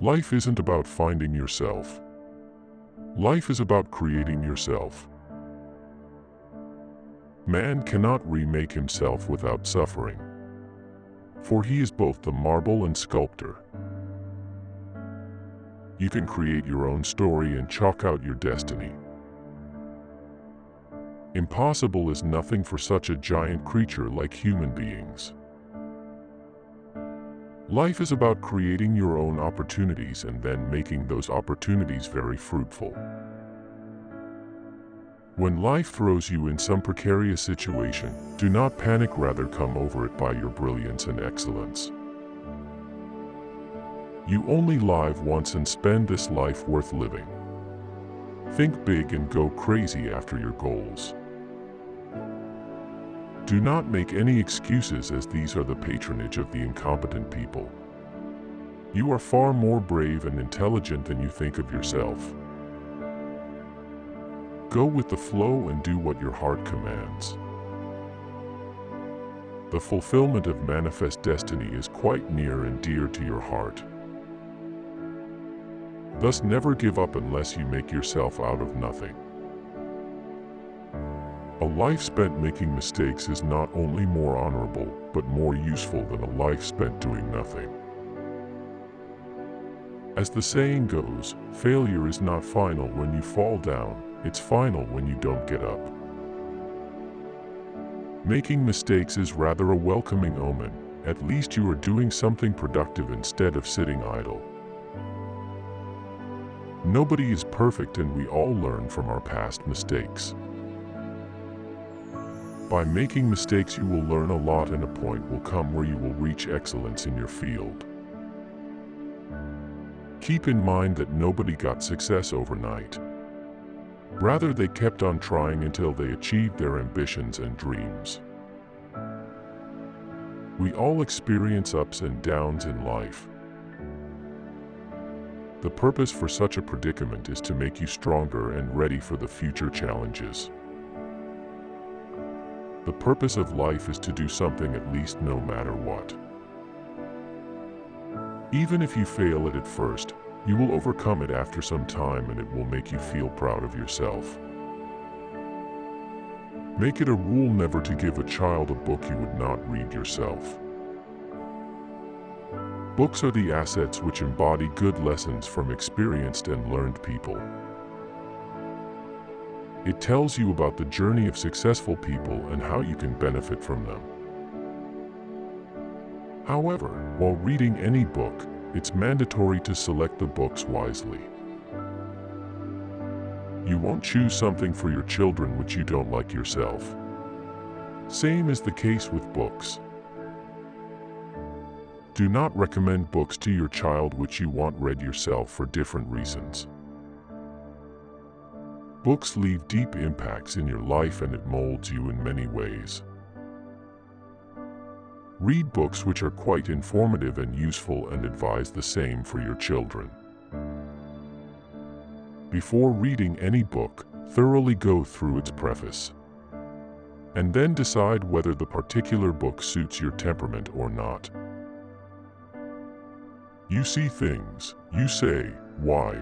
Life isn't about finding yourself. Life is about creating yourself. Man cannot remake himself without suffering, for he is both the marble and sculptor. You can create your own story and chalk out your destiny. Impossible is nothing for such a giant creature like human beings. Life is about creating your own opportunities and then making those opportunities very fruitful. When life throws you in some precarious situation, do not panic, rather come over it by your brilliance and excellence. You only live once and spend this life worth living. Think big and go crazy after your goals. Do not make any excuses, as these are the patronage of the incompetent people. You are far more brave and intelligent than you think of yourself. Go with the flow and do what your heart commands. The fulfillment of manifest destiny is quite near and dear to your heart. Thus never give up unless you make yourself out of nothing. A life spent making mistakes is not only more honorable, but more useful than a life spent doing nothing. As the saying goes, failure is not final when you fall down, it's final when you don't get up. Making mistakes is rather a welcoming omen. At least you are doing something productive instead of sitting idle. Nobody is perfect, and we all learn from our past mistakes. By making mistakes, you will learn a lot, and a point will come where you will reach excellence in your field. Keep in mind that nobody got success overnight. Rather, they kept on trying until they achieved their ambitions and dreams. We all experience ups and downs in life. The purpose for such a predicament is to make you stronger and ready for the future challenges. The purpose of life is to do something at least, no matter what. Even if you fail at it first, you will overcome it after some time, and it will make you feel proud of yourself. Make it a rule never to give a child a book you would not read yourself. Books are the assets which embody good lessons from experienced and learned people. It tells you about the journey of successful people and how you can benefit from them. However, while reading any book, it's mandatory to select the books wisely. You won't choose something for your children which you don't like yourself. Same is the case with books. Do not recommend books to your child which you want read yourself for different reasons. Books leave deep impacts in your life, and it molds you in many ways. Read books which are quite informative and useful, and advise the same for your children. Before reading any book, thoroughly go through its preface, and then decide whether the particular book suits your temperament or not. You see things, you say, "Why?"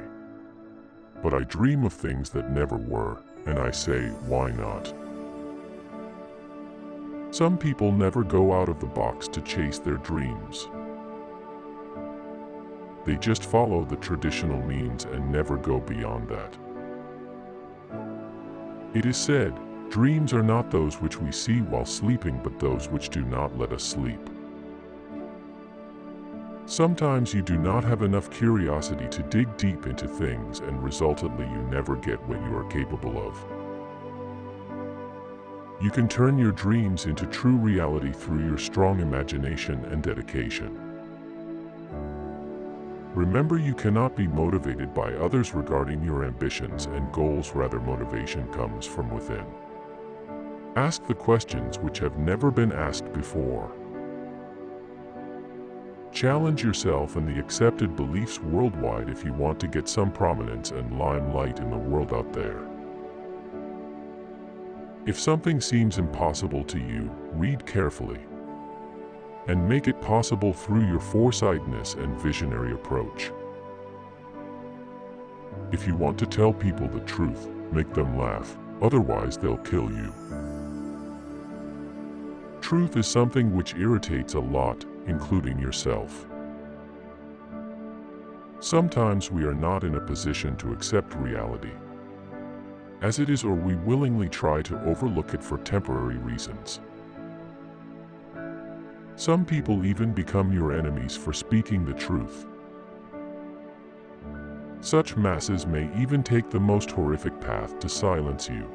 But I dream of things that never were, and I say, "Why not?" Some people never go out of the box to chase their dreams. They just follow the traditional means and never go beyond that. It is said, dreams are not those which we see while sleeping, but those which do not let us sleep. Sometimes you do not have enough curiosity to dig deep into things, and resultantly you never get what you are capable of. You can turn your dreams into true reality through your strong imagination and dedication. Remember, you cannot be motivated by others regarding your ambitions and goals, rather motivation comes from within. Ask the questions which have never been asked before. Challenge yourself and the accepted beliefs worldwide if you want to get some prominence and limelight in the world out there. If something seems impossible to you, read carefully and make it possible through your foresightedness and visionary approach. If you want to tell people the truth, make them laugh, otherwise they'll kill you. Truth is something which irritates a lot, including yourself. Sometimes we are not in a position to accept reality as it is, or we willingly try to overlook it for temporary reasons. Some people even become your enemies for speaking the truth. Such masses may even take the most horrific path to silence you.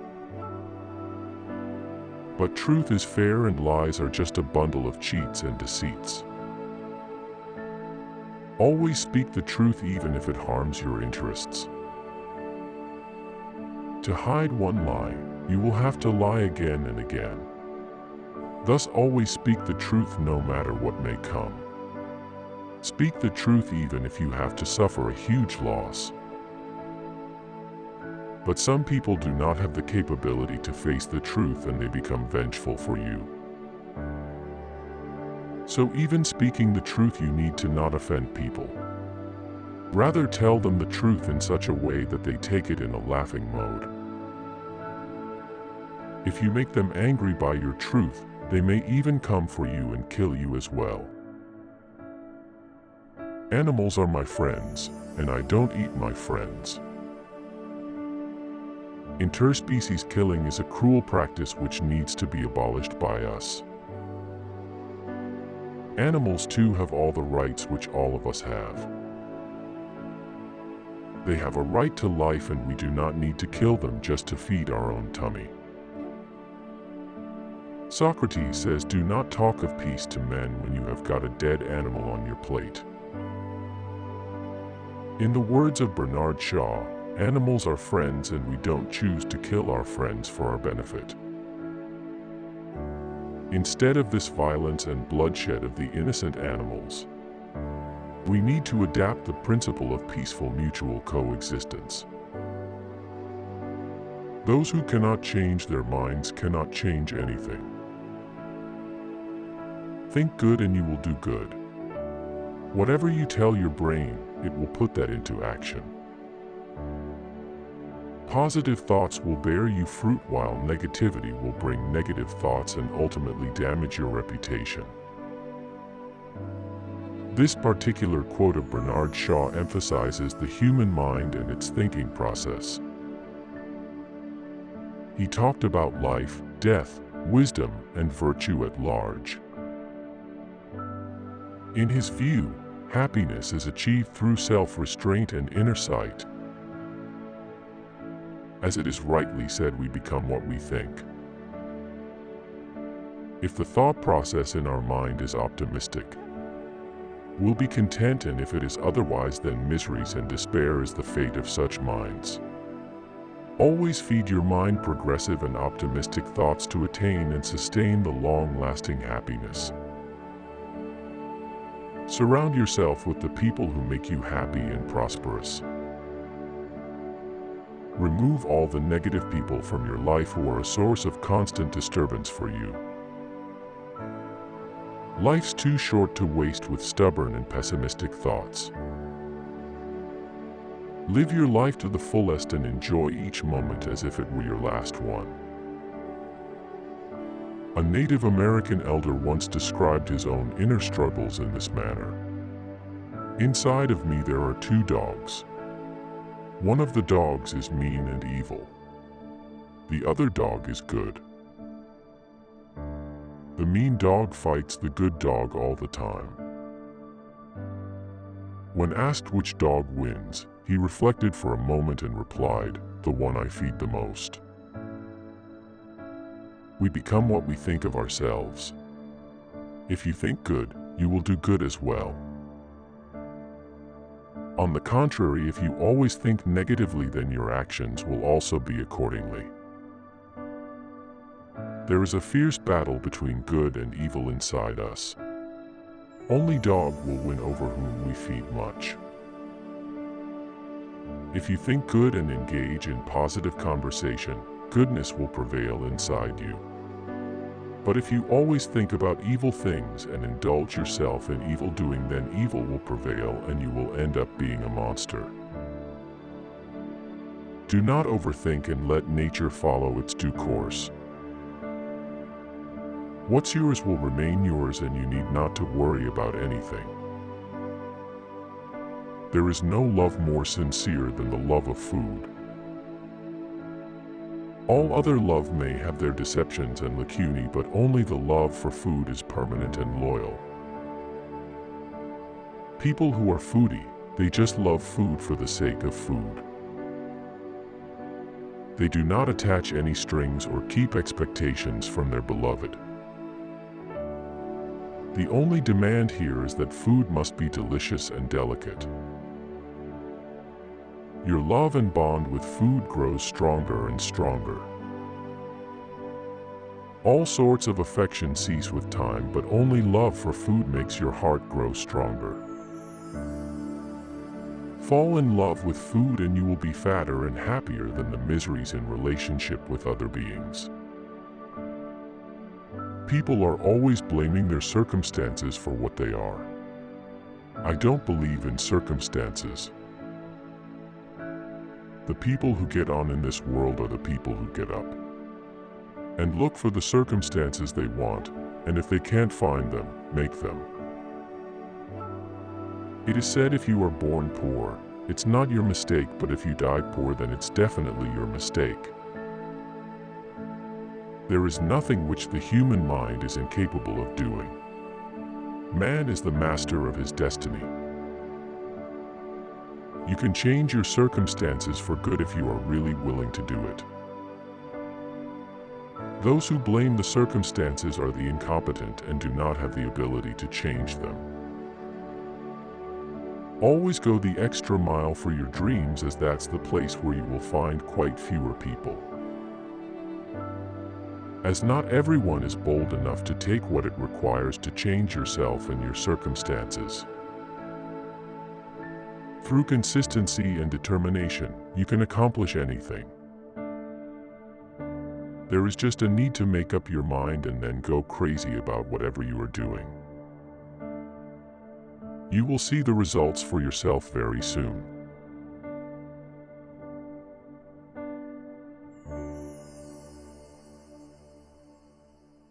But truth is fair and lies are just a bundle of cheats and deceits. Always speak the truth even if it harms your interests. To hide one lie, you will have to lie again and again. Thus always speak the truth no matter what may come. Speak the truth even if you have to suffer a huge loss. But some people do not have the capability to face the truth and they become vengeful for you. So even speaking the truth, you need to not offend people. Rather tell them the truth in such a way that they take it in a laughing mode. If you make them angry by your truth, they may even come for you and kill you as well. Animals are my friends, and I don't eat my friends. Interspecies killing is a cruel practice which needs to be abolished by us. Animals too have all the rights which all of us have. They have a right to life, and we do not need to kill them just to feed our own tummy. Socrates says, "Do not talk of peace to men when you have got a dead animal on your plate." In the words of Bernard Shaw, animals are friends and we don't choose to kill our friends for our benefit. Instead of this violence and bloodshed of the innocent animals, we need to adapt the principle of peaceful mutual coexistence. Those who cannot change their minds cannot change anything. Think good and you will do good. Whatever you tell your brain, it will put that into action. Positive thoughts will bear you fruit, while negativity will bring negative thoughts and ultimately damage your reputation. This particular quote of Bernard Shaw emphasizes the human mind and its thinking process. He talked about life, death, wisdom, and virtue at large. In his view, happiness is achieved through self-restraint and inner sight. As it is rightly said, we become what we think. If the thought process in our mind is optimistic, we'll be content, and if it is otherwise, then miseries and despair is the fate of such minds. Always feed your mind progressive and optimistic thoughts to attain and sustain the long-lasting happiness. Surround yourself with the people who make you happy and prosperous. Remove all the negative people from your life who are a source of constant disturbance for you. Life's too short to waste with stubborn and pessimistic thoughts. Live your life to the fullest and enjoy each moment as if it were your last one. A Native American elder once described his own inner struggles in this manner. "Inside of me there are two dogs. One of the dogs is mean and evil. The other dog is good. The mean dog fights the good dog all the time." When asked which dog wins, he reflected for a moment and replied, "The one I feed the most." We become what we think of ourselves. If you think good, you will do good as well. On the contrary, if you always think negatively, then your actions will also be accordingly. There is a fierce battle between good and evil inside us. Only dog will win over whom we feed much. If you think good and engage in positive conversation, goodness will prevail inside you. But if you always think about evil things and indulge yourself in evil doing, then evil will prevail and you will end up being a monster. Do not overthink and let nature follow its due course. What's yours will remain yours, and you need not to worry about anything. There is no love more sincere than the love of food. All other love may have their deceptions and lacunae, but only the love for food is permanent and loyal. People who are foodie, they just love food for the sake of food. They do not attach any strings or keep expectations from their beloved. The only demand here is that food must be delicious and delicate. Your love and bond with food grows stronger and stronger. All sorts of affection cease with time, but only love for food makes your heart grow stronger. Fall in love with food and you will be fatter and happier than the miseries in relationship with other beings. People are always blaming their circumstances for what they are. I don't believe in circumstances. The people who get on in this world are the people who get up and look for the circumstances they want, and if they can't find them, make them. It is said if you are born poor, it's not your mistake, but if you die poor, then it's definitely your mistake. There is nothing which the human mind is incapable of doing. Man is the master of his destiny. You can change your circumstances for good if you are really willing to do it. Those who blame the circumstances are the incompetent and do not have the ability to change them. Always go the extra mile for your dreams, as that's the place where you will find quite fewer people. As not everyone is bold enough to take what it requires to change yourself and your circumstances. Through consistency and determination, you can accomplish anything. There is just a need to make up your mind and then go crazy about whatever you are doing. You will see the results for yourself very soon.